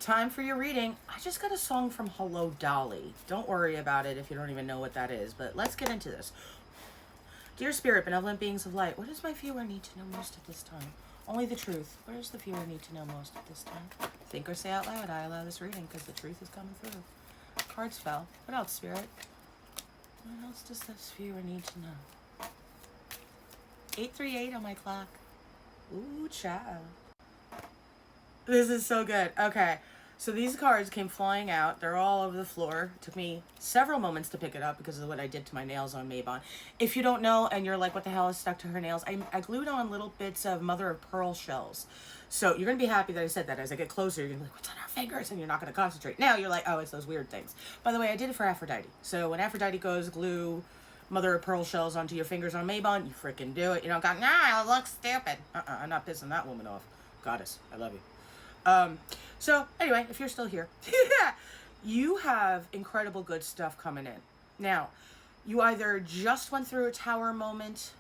Time for your reading. I just got a song from Hello Dolly. Don't worry about it if you don't even know what that is, but let's get into this. Dear Spirit, benevolent beings of light, what does my viewer need to know most at this time? Only the truth. What does the viewer need to know most at this time? Think or say out loud. I allow this reading because the truth is coming through. Cards fell. What else, Spirit? What else does this viewer need to know? 838 on my clock. Ooh, child. This is so good. Okay. So these cards came flying out. They're all over the floor. It took me several moments to pick it up because of what I did to my nails on Mabon. If you don't know and you're like, what the hell is stuck to her nails? I glued on little bits of mother of pearl shells. So you're going to be happy that I said that. As I get closer, you're going to be like, what's on her fingers? And you're not going to concentrate. Now you're like, oh, it's those weird things. By the way, I did it for Aphrodite. So when Aphrodite goes, glue mother of pearl shells onto your fingers on Mabon, you freaking do it. You don't go, nah, it looks stupid. I'm not pissing that woman off. Goddess, I love you. So anyway, if you're still here, you have incredible good stuff coming in. Now, you either just went through a tower moment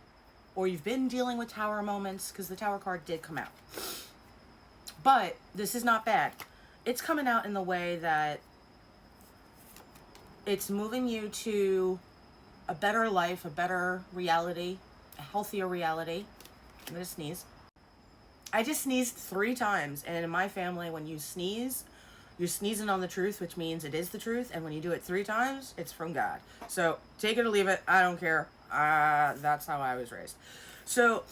or you've been dealing with tower moments because the tower card did come out. But this is not bad. It's coming out in the way that it's moving you to a better life, a better reality, a healthier reality. I'm going to sneeze. I just sneezed 3 times, and in my family, when you sneeze, you're sneezing on the truth, which means it is the truth, and when you do it 3 times, it's from God. So, take it or leave it, I don't care. That's how I was raised. So,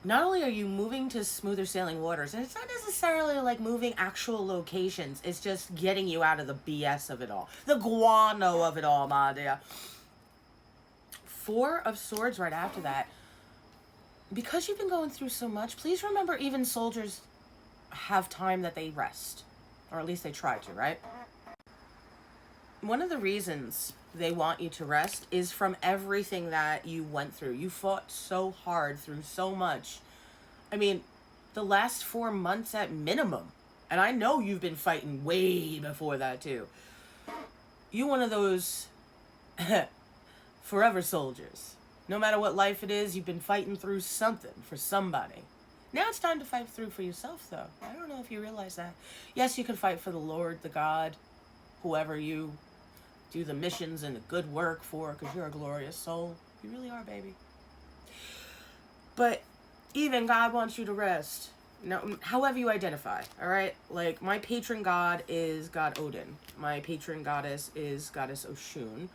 not only are you moving to smoother sailing waters, and it's not necessarily like moving actual locations, it's just getting you out of the BS of it all. The guano of it all, my dear. 4 of Swords right after that. Because you've been going through so much, please remember even soldiers have time that they rest. Or at least they try to, right? One of the reasons they want you to rest is from everything that you went through. You fought so hard through so much. I mean, the last 4 months at minimum. And I know you've been fighting way before that too. You one of those forever soldiers. No matter what life it is, you've been fighting through something for somebody. Now it's time to fight through for yourself, though. I don't know if you realize that. Yes, you can fight for the Lord, the God, whoever you do the missions and the good work for, because you're a glorious soul. You really are, baby. But even God wants you to rest. Now, however you identify, all right? Like, my patron god is God Odin. My patron goddess is Goddess Oshun.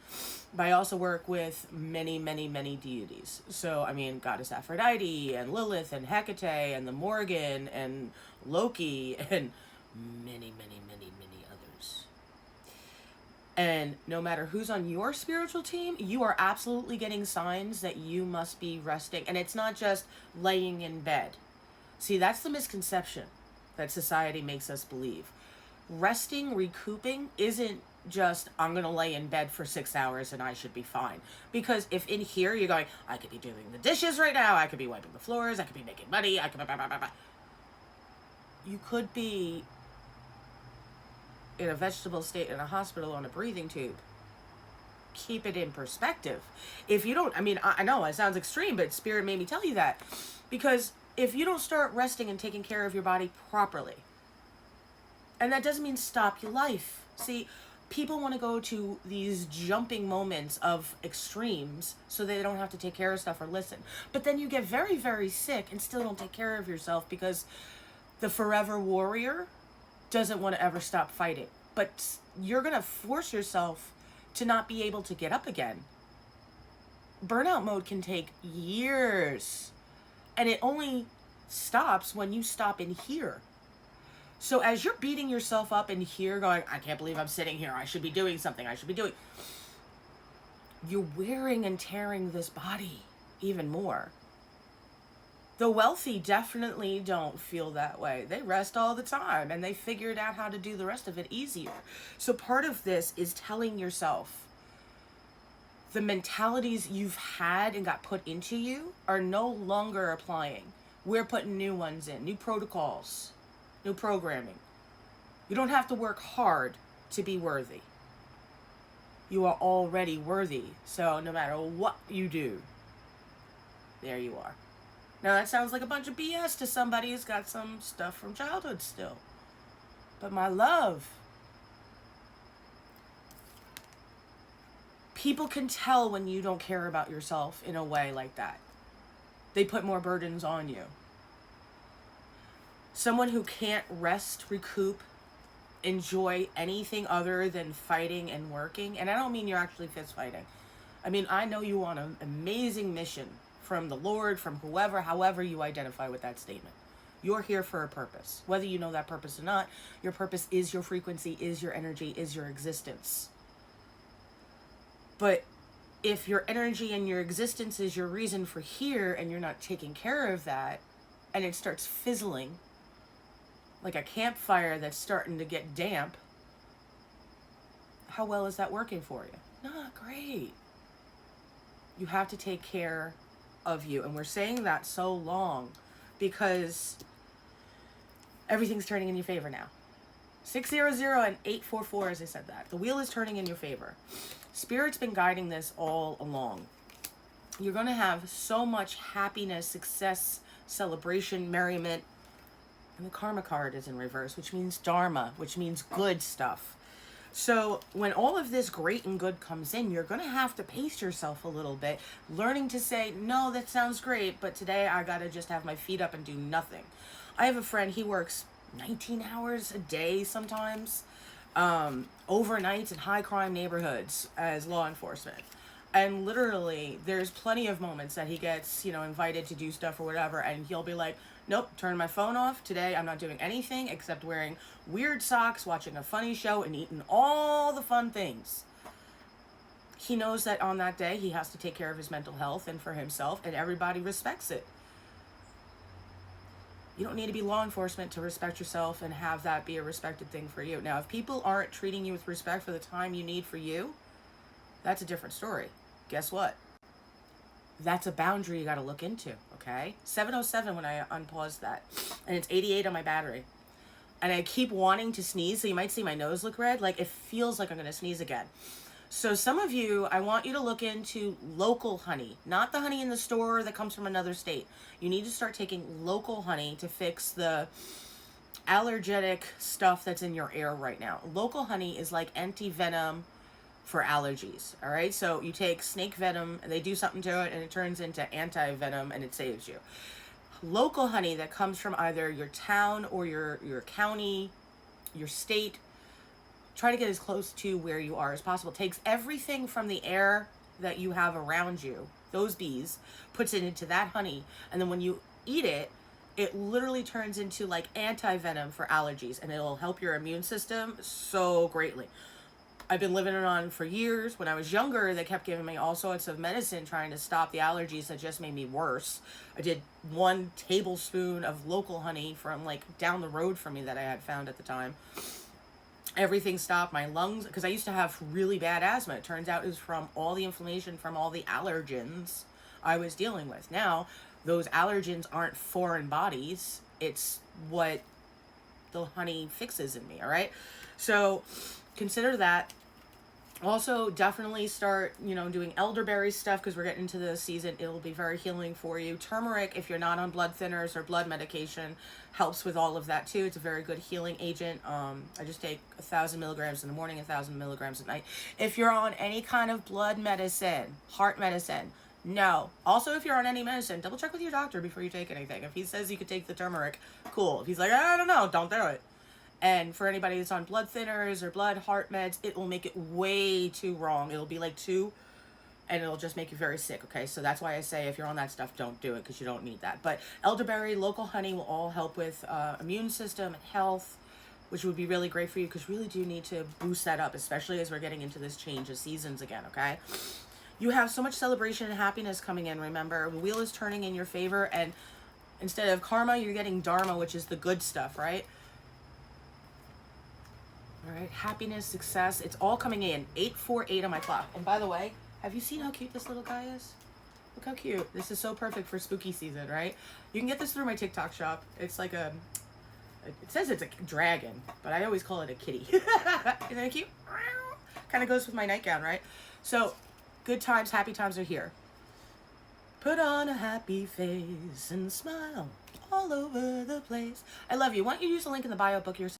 But I also work with many, many, many deities. So, I mean, Goddess Aphrodite and Lilith and Hecate and the Morgan and Loki and many, many, many, many others. And no matter who's on your spiritual team, you are absolutely getting signs that you must be resting. And it's not just laying in bed. See, that's the misconception that society makes us believe. Resting, recouping, isn't just, I'm going to lay in bed for 6 hours and I should be fine. Because if in here you're going, I could be doing the dishes right now, I could be wiping the floors, I could be making money, I could... You could be in a vegetable state in a hospital on a breathing tube. Keep it in perspective. If you don't, I mean, I know it sounds extreme, but Spirit made me tell you that. Because if you don't start resting and taking care of your body properly, and that doesn't mean stop your life. See, people want to go to these jumping moments of extremes so they don't have to take care of stuff or listen. But then you get very, very sick and still don't take care of yourself because the forever warrior doesn't want to ever stop fighting. But you're going to force yourself to not be able to get up again. Burnout mode can take years. And it only stops when you stop in here. So as you're beating yourself up in here going, I can't believe I'm sitting here. I should be doing something. I should be doing. You're wearing and tearing this body even more. The wealthy definitely don't feel that way. They rest all the time and they figured out how to do the rest of it easier. So part of this is telling yourself the mentalities you've had and got put into you are no longer applying. We're putting new ones in, new protocols, new programming. You don't have to work hard to be worthy. You are already worthy. So no matter what you do, there you are. Now that sounds like a bunch of BS to somebody who's got some stuff from childhood still. But my love, people can tell when you don't care about yourself in a way like that. They put more burdens on you. Someone who can't rest, recoup, enjoy anything other than fighting and working. And I don't mean you're actually fist fighting. I mean, I know you on an amazing mission from the Lord, from whoever, however you identify with that statement. You're here for a purpose. Whether you know that purpose or not, your purpose is your frequency, is your energy, is your existence. But if your energy and your existence is your reason for here and you're not taking care of that, and it starts fizzling like a campfire that's starting to get damp, how well is that working for you? Not great. You have to take care of you. And we're saying that so long because everything's turning in your favor now. 600 and 844, as I said that. The wheel is turning in your favor. Spirit's been guiding this all along. You're going to have so much happiness, success, celebration, merriment. And the karma card is in reverse, which means dharma, which means good stuff. So when all of this great and good comes in, you're going to have to pace yourself a little bit, learning to say, no, that sounds great, but today I got to just have my feet up and do nothing. I have a friend, he works 19 hours a day sometimes, overnights in high crime neighborhoods as law enforcement. And literally, there's plenty of moments that he gets, invited to do stuff or whatever, and he'll be like, nope, turn my phone off. Today, I'm not doing anything except wearing weird socks, watching a funny show, and eating all the fun things. He knows that on that day, he has to take care of his mental health and for himself, and everybody respects it. You don't need to be law enforcement to respect yourself and have that be a respected thing for you. Now, if people aren't treating you with respect for the time you need for you, that's a different story. Guess what? That's a boundary you got to look into, okay? 7:07 when I unpaused that, and it's 88 on my battery. And I keep wanting to sneeze, so you might see my nose look red. Like, it feels like I'm going to sneeze again. So some of you, I want you to look into local honey, not the honey in the store that comes from another state. You need to start taking local honey to fix the allergenic stuff that's in your air right now. Local honey is like anti-venom for allergies, all right? So you take snake venom and they do something to it and it turns into anti-venom and it saves you. Local honey that comes from either your town or your county, your state, try to get as close to where you are as possible. Takes everything from the air that you have around you, those bees, puts it into that honey, and then when you eat it, it literally turns into like anti-venom for allergies, and it'll help your immune system so greatly. I've been living it on for years. When I was younger, they kept giving me all sorts of medicine trying to stop the allergies that just made me worse. I did 1 tablespoon of local honey from like down the road from me that I had found at the time. Everything stopped. My lungs, because I used to have really bad asthma. It turns out it was from all the inflammation from all the allergens I was dealing with. Now, those allergens aren't foreign bodies. It's what the honey fixes in me, all right? So consider that. Also, definitely start, doing elderberry stuff because we're getting into the season. It'll be very healing for you. Turmeric, if you're not on blood thinners or blood medication, helps with all of that too. It's a very good healing agent. I just take 1,000 milligrams in the morning, 1,000 milligrams at night. If you're on any kind of blood medicine, heart medicine, no. Also, if you're on any medicine, double check with your doctor before you take anything. If he says you could take the turmeric, cool. If he's like, I don't know, don't do it. And for anybody that's on blood thinners or blood heart meds, it will make it way too wrong. It'll be like 2, and it'll just make you very sick, okay? So that's why I say if you're on that stuff, don't do it because you don't need that. But elderberry, local honey will all help with immune system and health, which would be really great for you because you really do need to boost that up, especially as we're getting into this change of seasons again, okay? You have so much celebration and happiness coming in, remember. The wheel is turning in your favor, and instead of karma, you're getting dharma, which is the good stuff, right? All right, happiness, success, it's all coming in. 848 on my clock. And by the way, have you seen how cute this little guy is? Look how cute. This is so perfect for spooky season, right? You can get this through my TikTok shop. It's like it says it's a dragon, but I always call it a kitty. Isn't that cute? Kind of goes with my nightgown, right? So, good times, happy times are here. Put on a happy face and smile all over the place. I love you. Why don't you use the link in the bio, book yourself